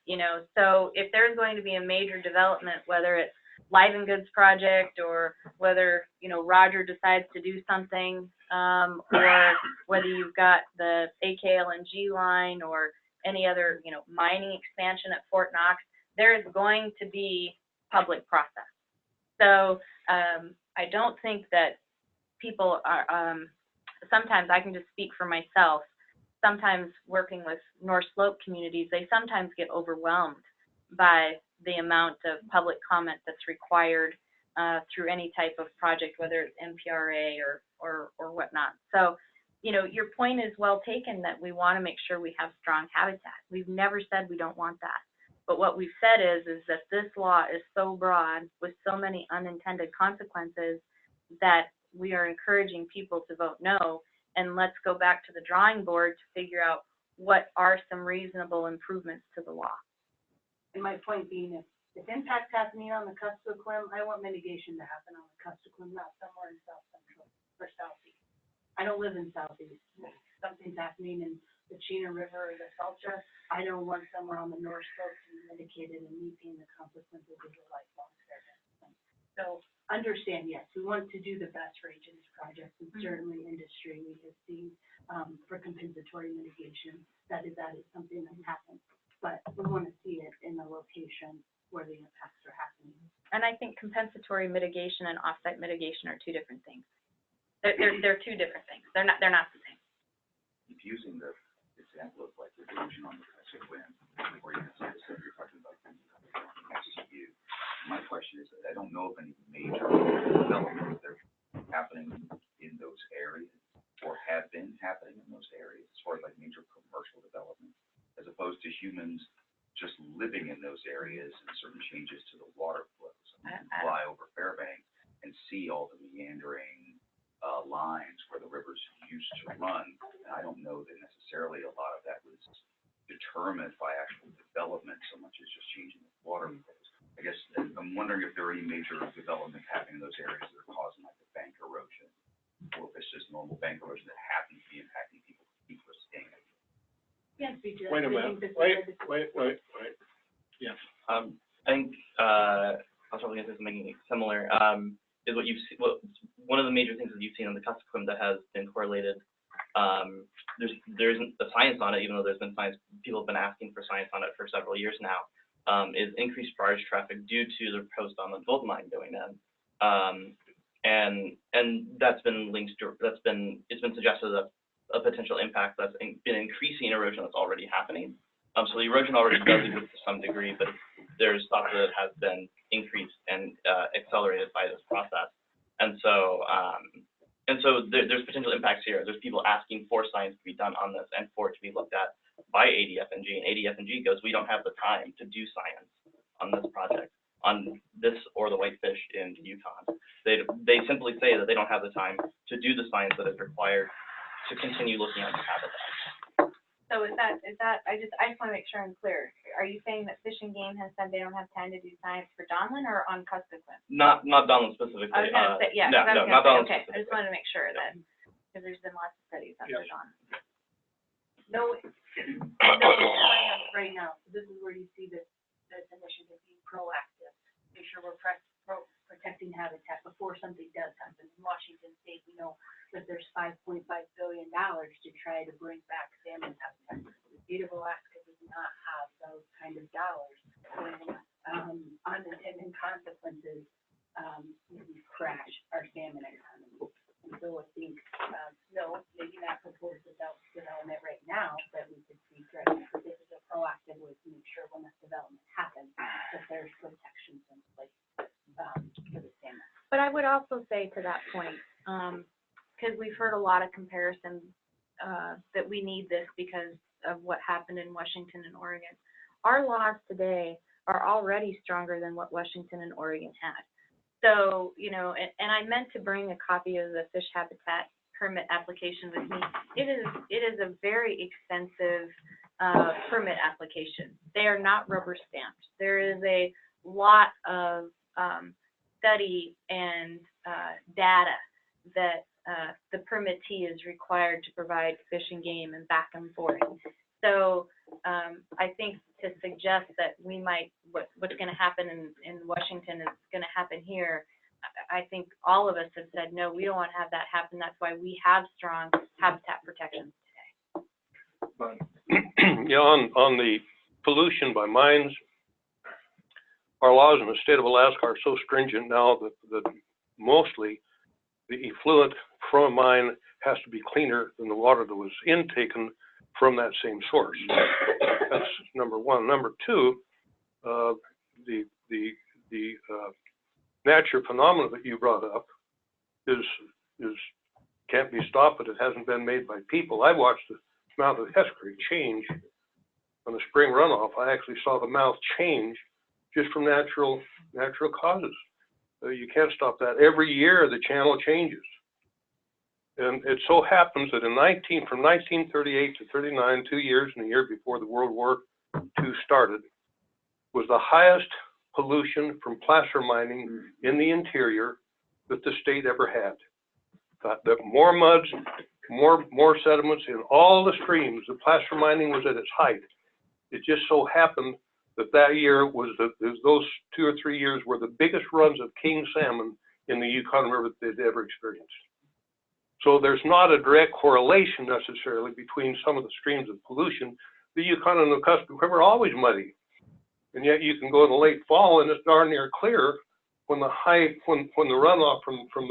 You know, so if there's going to be a major development, whether it's Live and Goods project or whether, you know, Roger decides to do something, or whether you've got the AKLNG line or any other, you know, mining expansion at Fort Knox, there is going to be public process. So I don't think that people are, sometimes I can just speak for myself, sometimes working with North Slope communities, they sometimes get overwhelmed by the amount of public comment that's required through any type of project, whether it's MPRA or whatnot. So, you know, your point is well taken that we want to make sure we have strong habitat. We've never said we don't want that. But what we've said is that this law is so broad with so many unintended consequences that we are encouraging people to vote no, and let's go back to the drawing board to figure out what are some reasonable improvements to the law. And my point being, if impact's happening on the Kuskokwim, I want mitigation to happen on the Kuskokwim, not somewhere in South Central or Southeast. I don't live in Southeast. If something's happening in the Chena River or the Salcha, I don't want somewhere on the North Slope to be mitigated and meeting the consequences of the lifelong fairness. So understand, yes, we want to do the best for each of these projects, and certainly industry we have seen for compensatory mitigation. That is something that happens, but we want to see it in the location where the impacts are happening. And I think compensatory mitigation and offsite mitigation are two different things. They're two different things. They're not the same. If using the example of like the erosion on the Kuskokwim, or you're talking about SCU, my question is that I don't know of any major developments that are happening in those areas or have been happening in those areas as far as like major commercial development, as opposed to humans just living in those areas and certain changes to the water flows. I mean, you can fly over Fairbanks and see all the meandering lines where the rivers used to run. And I don't know that necessarily a lot of that was determined by actual development so much as just changing the water flows. I guess I'm wondering if there are any major development happening in those areas that are causing like the bank erosion, or if it's just normal bank erosion that happens to be impacting people are staying. Yes, we do. Wait a minute, wait. Yes. I think, I was probably going to say something similar, is what you've seen, one of the major things that you've seen on the Kuskokwim that has been correlated, there isn't the science on it, even though there's been science, people have been asking for science on it for several years now, is increased barge traffic due to the proposed on the gold mine going in. And that's been linked to, it's been suggested that a potential impact that's been increasing erosion that's already happening. So the erosion already does exist to some degree, but there's thought that it has been increased and accelerated by this process. And so there's potential impacts here. There's people asking for science to be done on this and for it to be looked at by ADF&G. And ADF&G goes, we don't have the time to do science on this project, on this or the whitefish in the Yukon. They simply say that they don't have the time to do the science that is required to continue looking at the habitat. So is that, I just want to make sure I'm clear. Are you saying that Fish and Game has said they don't have time to do science for Donlin or on Kuskokwim? Not Donlin specifically. I was gonna say, yeah. No, not Donlin okay, specifically. I just wanted to make sure that, because there's been lots of studies on Yes. Donlin. No, right now, so this is where you see this initiative being proactive, make sure we're protecting habitat before something does happen. In Washington State, we know that there's $5.5 billion to try to bring back salmon habitat. The state of Alaska does not have those kind of dollars. Unintended consequences crash our salmon economy. And so I think, no, maybe not proposed development right now, but we could see threats. This is a proactive way to make sure when this development happens, that there's protections in place for the salmon. But I would also say to that point, because we've heard a lot of comparisons that we need this because of what happened in Washington and Oregon. Our laws today are already stronger than what Washington and Oregon had. So, you know, and I meant to bring a copy of the fish habitat permit application with me. It is a very extensive permit application. They are not rubber stamped. There is a lot of study and data that the permittee is required to provide Fish and Game and back and forth. So I think to suggest that we might, what's going to happen in Washington is going to happen here, I think all of us have said, no, we don't want to have that happen. That's why we have strong habitat protections today. But, yeah, on the pollution by mines, our laws in the state of Alaska are so stringent now that mostly the effluent from a mine has to be cleaner than the water that was intaken from that same source. That's number one. Number two, the natural phenomena that you brought up is can't be stopped, but it hasn't been made by people. I watched the mouth of Hess Creek change on the spring runoff. I actually saw the mouth change just from natural causes. You can't stop that. Every year the channel changes. And it so happens that from 1938 to 39, 2 years and the year before the World War II started, was the highest pollution from placer mining in the interior that the state ever had. The more muds, more sediments in all the streams. The placer mining was at its height. It just so happened that year was those 2 or 3 years were the biggest runs of king salmon in the Yukon River that they'd ever experienced. So there's not a direct correlation necessarily between some of the streams of pollution. The Yukon and the Kuskokwim River are always muddy, and yet you can go in the late fall and it's darn near clear when the runoff from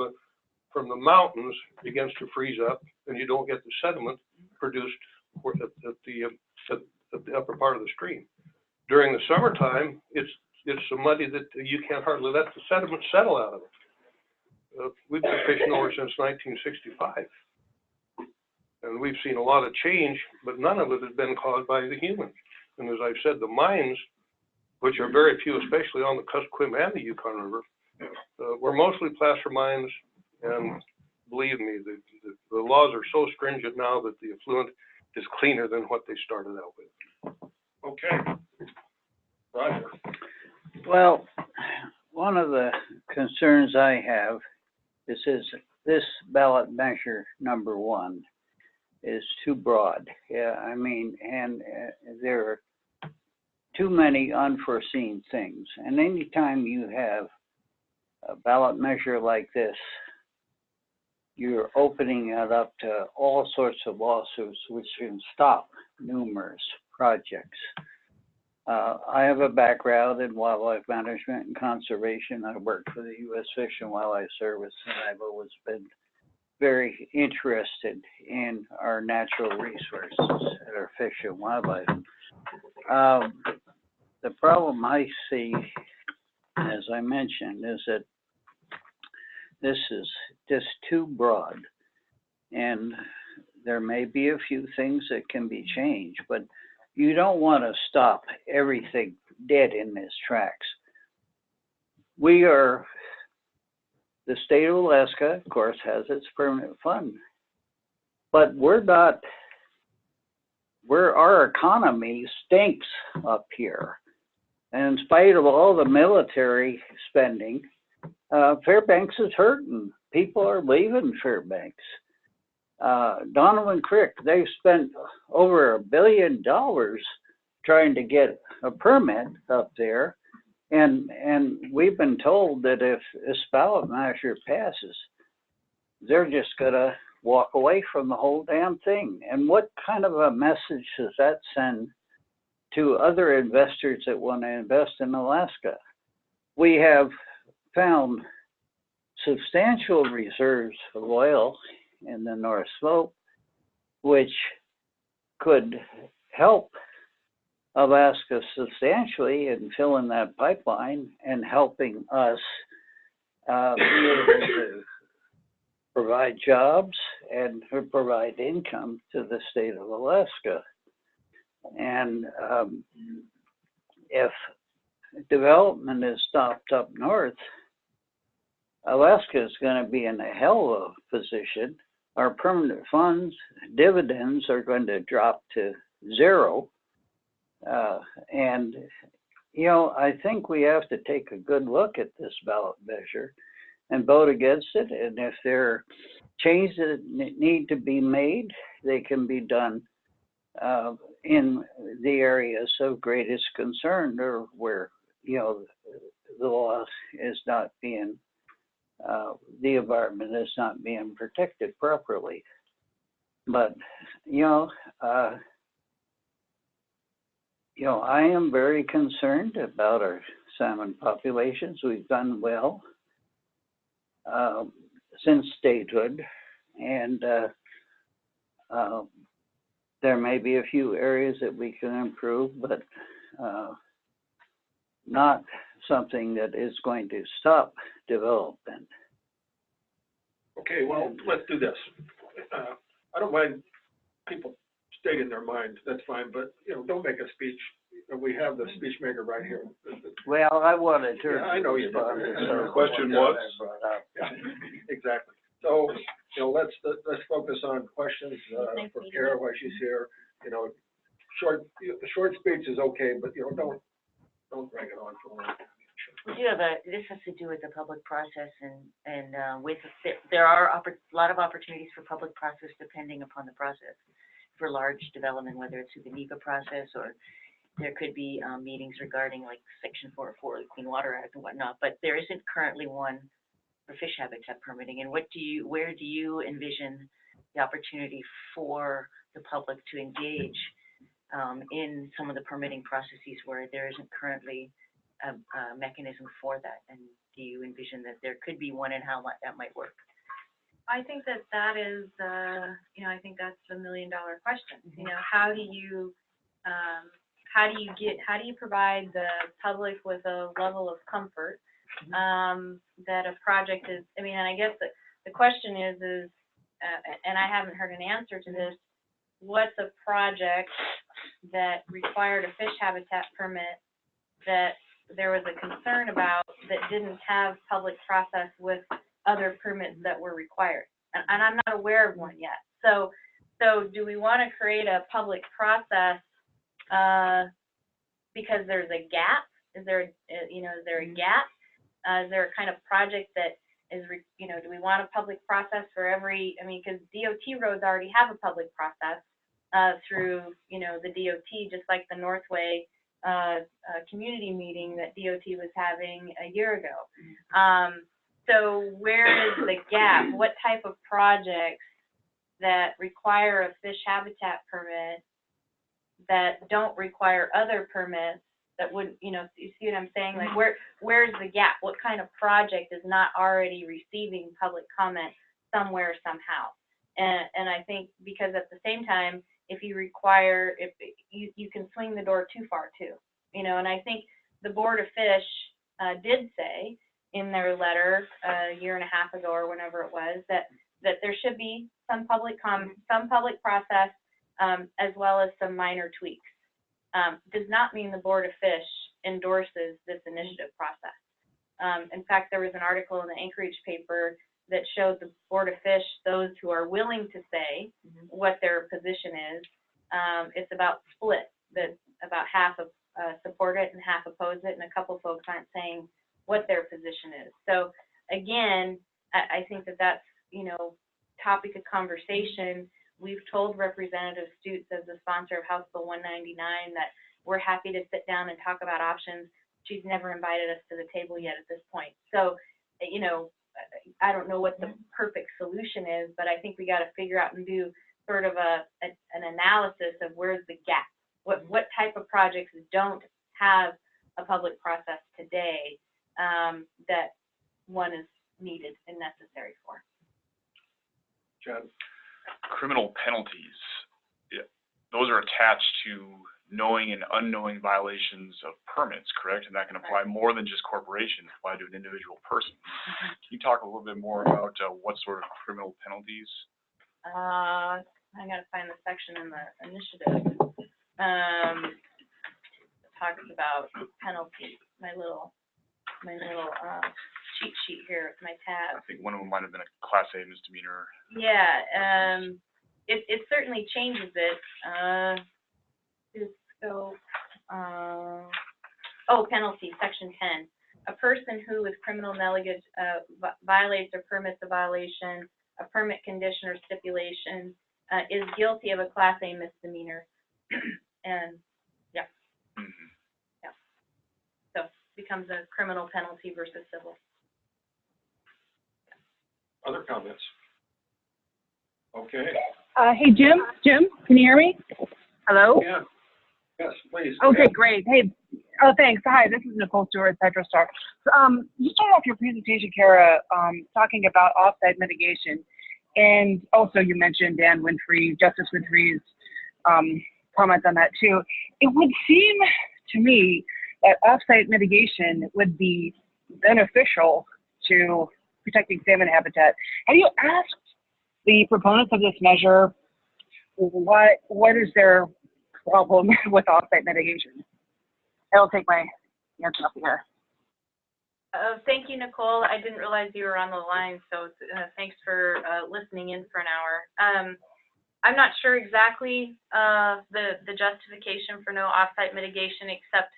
the mountains begins to freeze up, and you don't get the sediment produced at the upper part of the stream. During the summertime, it's so muddy that you can't hardly let the sediment settle out of it. We've been fishing over since 1965, and we've seen a lot of change, but none of it has been caused by the humans. And as I've said, the mines, which are very few, especially on the Kuskokwim and the Yukon River, were mostly placer mines. And believe me, the laws are so stringent now that the effluent is cleaner than what they started out with. Okay. Roger. Well, one of the concerns I have is this ballot measure number 1 is too broad. Yeah, I mean, and there are too many unforeseen things. And anytime you have a ballot measure like this, you're opening it up to all sorts of lawsuits which can stop numerous projects. I have a background in wildlife management and conservation. I worked for the U.S. Fish and Wildlife Service, and I've always been very interested in our natural resources and our fish and wildlife. The problem I see, as I mentioned, is that this is just too broad, and there may be a few things that can be changed, but you don't want to stop everything dead in its tracks. The state of Alaska, of course, has its permanent fund, but our economy stinks up here. And in spite of all the military spending, Fairbanks is hurting. People are leaving Fairbanks. Donovan Creek, they've spent over $1 billion trying to get a permit up there. And we've been told that if this ballot measure passes, they're just going to walk away from the whole damn thing. And what kind of a message does that send to other investors that want to invest in Alaska? We have found substantial reserves of oil in the North Slope, which could help Alaska substantially in filling that pipeline and helping us be able to provide jobs and to provide income to the state of Alaska. And if development is stopped up north, Alaska is going to be in a hell of a position. Our permanent funds, dividends are going to drop to zero. And, you know, I think we have to take a good look at this ballot measure and vote against it. And if there are changes that need to be made, they can be done in the areas of greatest concern, or where, you know, the law is not being, the environment is not being protected properly. But, you know, I am very concerned about our salmon populations. We've done well since statehood, and there may be a few areas that we can improve, but not something that is going to stop development. Okay, well, let's do this. I don't mind people stating their mind, that's fine, but, don't make a speech. We have the speech maker right here. Well, I wanted to. Yeah, I know you do. The question was? Yeah, exactly. So, let's focus on questions, for Kara while she's here. The short speech is okay, but, don't drag it on for long. We do have this has to do with the public process and there are a lot of opportunities for public process depending upon the process for large development, whether it's through the NEPA process or there could be meetings regarding like Section 404, the Clean Water Act and whatnot, but there isn't currently one for fish habitat permitting. And where do you envision the opportunity for the public to engage in some of the permitting processes where there isn't currently a mechanism for that? And do you envision that there could be one, and how that might work? I think that is, I think that's the $1 million question. How do you provide the public with a level of comfort that a project is, and I guess the question is, and I haven't heard an answer to this, what's a project that required a fish habitat permit that there was a concern about that didn't have public process with other permits that were required? And I'm not aware of one yet. So do we want to create a public process because there's a gap? Is there a gap? Is there a kind of project that is, do we want a public process for every, because DOT roads already have a public process through, the DOT, just like the Northway community meeting that DOT was having a year ago. So where is the gap? What type of projects that require a fish habitat permit that don't require other permits that would, you see what I'm saying? Like where's the gap? What kind of project is not already receiving public comment somewhere, somehow? And I think because at the same time, if you can swing the door too far too, and I think the Board of Fish did say in their letter a year and a half ago or whenever it was that there should be some public process as well as some minor tweaks. Does not mean the Board of Fish endorses this initiative process. In fact, there was an article in the Anchorage paper that showed the Board of Fish, those who are willing to say what their position is. It's about split, that about half of support it and half oppose it, and a couple folks aren't saying what their position is. So again, I think that's, topic of conversation. We've told Representative Stutes as the sponsor of House Bill 199 that we're happy to sit down and talk about options. She's never invited us to the table yet at this point. So, I don't know what the perfect solution is, but I think we got to figure out and do sort of an analysis of where's the gap. What type of projects don't have a public process today that one is needed and necessary for? John? Criminal penalties, those are attached to knowing and unknowing violations of permits, correct? And that can apply more than just corporations, apply to an individual person. Can you talk a little bit more about what sort of criminal penalties? I gotta find the section in the initiative. Talks about penalties. My little cheat sheet here with my tab. I think one of them might have been a Class A misdemeanor. Yeah, it certainly changes it. Penalty, Section 10. A person who with criminal negligence violates or permits a violation, a permit condition or stipulation, is guilty of a Class A misdemeanor. And, yeah. Yeah. So, becomes a criminal penalty versus civil. Other comments? Okay. Hey, Jim, can you hear me? Hello? Yeah. Yes, please. Okay, great. Hey, thanks. Hi, this is Nicole Stewart, PetroStar. You started off your presentation, Kara, talking about offsite mitigation, and also you mentioned Justice Winfrey's comments on that too. It would seem to me that offsite mitigation would be beneficial to protecting salmon habitat. Have you asked the proponents of this measure what is their problem with offsite mitigation? I'll take my answer up here. Thank you, Nicole. I didn't realize you were on the line, so thanks for listening in for an hour. I'm not sure exactly the justification for no offsite mitigation, except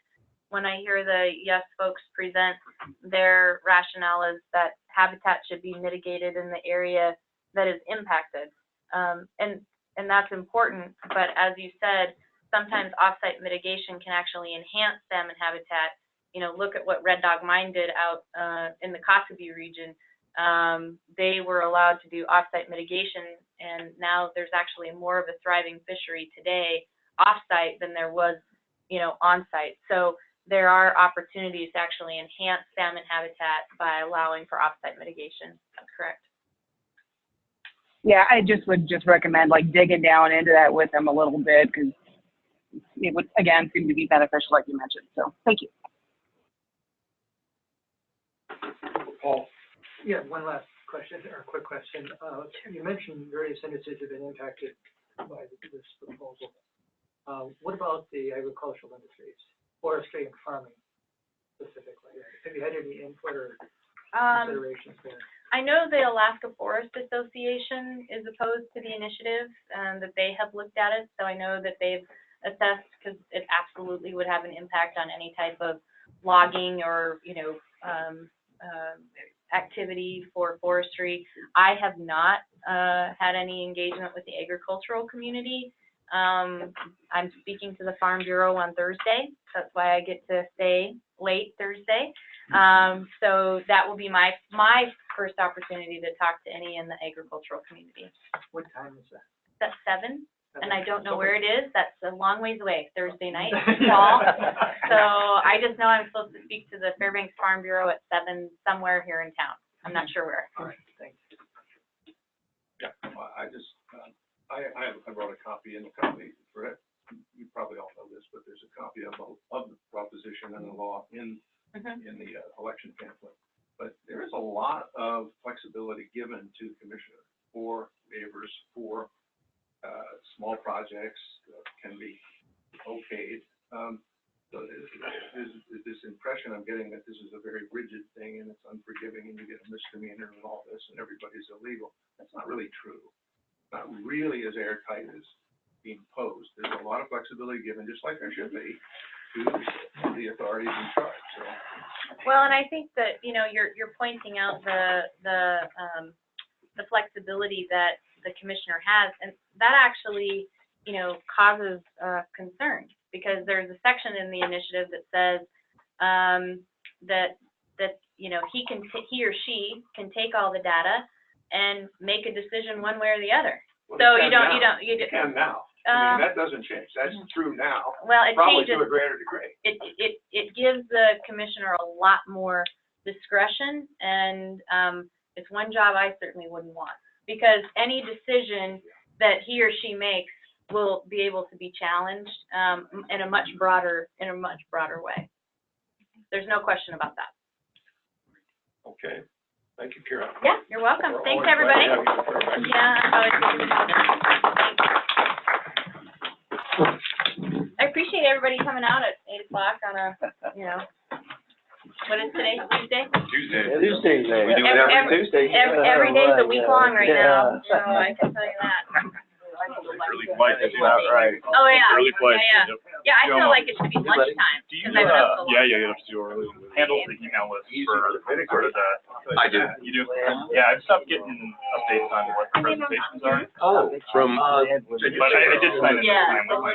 when I hear the yes folks present, their rationale is that habitat should be mitigated in the area that is impacted. And that's important, but as you said, sometimes offsite mitigation can actually enhance salmon habitat. You know, look at what Red Dog Mine did out in the Kotzebue region. They were allowed to do offsite mitigation, and now there's actually more of a thriving fishery today offsite than there was, you know, on-site. So there are opportunities to actually enhance salmon habitat by allowing for offsite mitigation. That's correct. Yeah, I would recommend like digging down into that with them a little bit, because it would, again, seem to be beneficial like you mentioned. So thank you. Paul? Yeah, one last question, or quick question. You mentioned various industries have been impacted by this proposal. What about the agricultural industries, forestry and farming specifically? Have you had any input or considerations there? I know the Alaska Forest Association is opposed to the initiative, that they have looked at it, so I know that they've assessed, because it absolutely would have an impact on any type of logging or, you know, activity for forestry. I have not had any engagement with the agricultural community. I'm speaking to the Farm Bureau on Thursday. That's why I get to stay late Thursday. So that will be my first opportunity to talk to any in the agricultural community. What time is that? That's 7, and I don't know where it is. That's a long ways away, Thursday night, fall. So I just know I'm supposed to speak to the Fairbanks Farm Bureau at 7 somewhere here in town. I'm not sure where. All right, thanks. Yeah, I just, I brought a copy in the company for it. You probably all know this, but there's a copy of the proposition and the law in the election pamphlet. But there is a lot of flexibility given to the commissioner for waivers for small projects that can be okayed. So there's this impression I'm getting that this is a very rigid thing and it's unforgiving and you get a misdemeanor and all this and everybody's illegal. That's not really true. Not really as airtight as being posed. There's a lot of flexibility given, just like there should be, to the authorities in charge. So. Well, and I think that, you know, you're pointing out the flexibility that the commissioner has, and that actually, you know, causes concern, because there's a section in the initiative that says that you know, he or she can take all the data and make a decision one way or the other. Well, so you can now. I mean, that doesn't change. That's true now. Well, it probably changes to a greater degree. It gives the commissioner a lot more discretion, and it's one job I certainly wouldn't want, because any decision that he or she makes will be able to be challenged in a much broader way. There's no question about that. Okay. Thank you, Kira. Yeah, you're welcome. Thanks, everybody. Yeah, I appreciate everybody coming out at 8 o'clock on a, you know, what is today, Tuesday? Tuesday. We do it every Tuesday. Every day's a week long right now, so I can tell you that. Early flight is about right. Oh, yeah. Early flight. Yeah, Yep. Yeah, I feel like it should be lunchtime. Do you, 'cause I've been up so long. you have to early. Handle the email list for sort of the. I do. You do? Yeah, I've stopped getting updates on what the presentations are. Oh, from, But I did sign in this time with my.